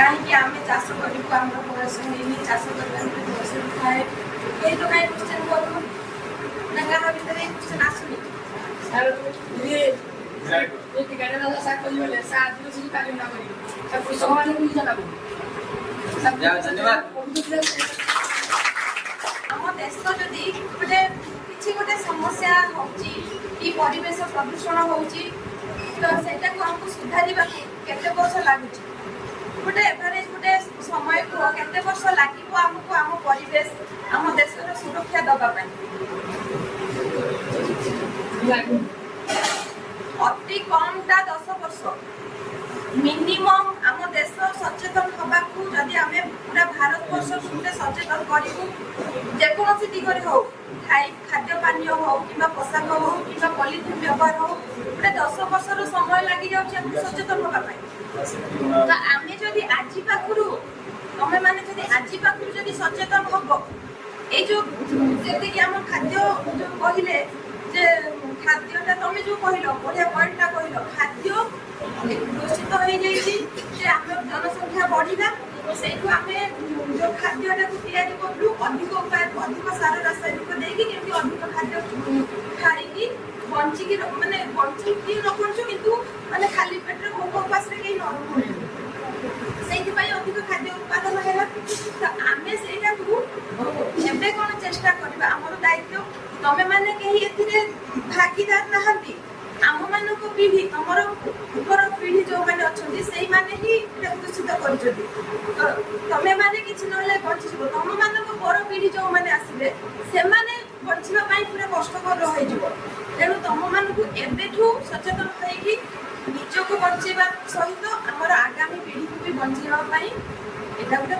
कहीं आम चाष करूँ आम बयस नहीं चाष कर बयस थाए ये तो कहीं क्वेश्चन करूँ ना गाँव भितर क्वेश्चन आसुनी आम देश जदि गोटे किसी गोटे समस्या होची कि परिवेश प्रदूषण होची तो सेटा को हमको सुधारिबा केते वर्ष लागुची गोटे एवरेज गोटे समय को केते वर्ष लागिबो हमको आम परिवेश आम देशर सुरक्षा दबा पाई अति कमटा 10 वर्ष मिनिमम आम देश सचेतन हवा जदि आम पूरा भारत वर्ष गोटे सचेतन करूँ जेकोसी दिगरे हो खाद्य पानी हो कि पोशाक हो कि पॉलिथिन व्यवहार हो गोटे 10 वर्षर समय लगी जाऊँ सचेतन होगापी तो आम जदि आज पाखु तुम मैंने जदि आज पाखु जदि सचेतन हम ये जो जी आम खाद्य जो कहले जे खाद्यटा तुम जो कहल बढ़िया पॉइंटा कहल खाद्य दूषित हो जाए आम जनसंख्या बढ़ा से आम जो खाद्यटा को तैयारी करूँ अधिक उपाय अधिक सार रासायनिक देकी अधिक खाद्य खाई बंचिकी माने बंचिकी न बंचु किंतु माने खाली पेट रे भोक उपास रे कहीं न रहू से अधिक खाद्य उत्पादन है तो आम से एबे कौन चेष्टा करबा हमर दायित्व तमे माने कहीं एथिरे भागीदार नहंती आम मानक पीढ़ी तुमर ऊपर पीढ़ी जो माने अछंती सेही माने ही दूषित करछंती तमे माने किछि नले बंचिबो तुम मानक बड़ पीढ़ी जो माने आसीबे से माने बंचिबा पई पूरा कष्टकर रहि जिवो तेणु तुम मानक एबेठू सचेतन होइकी निजको बंचेबा सहित हमर आगामी पीढ़ी को भी बंचेबा पई एटा गोटे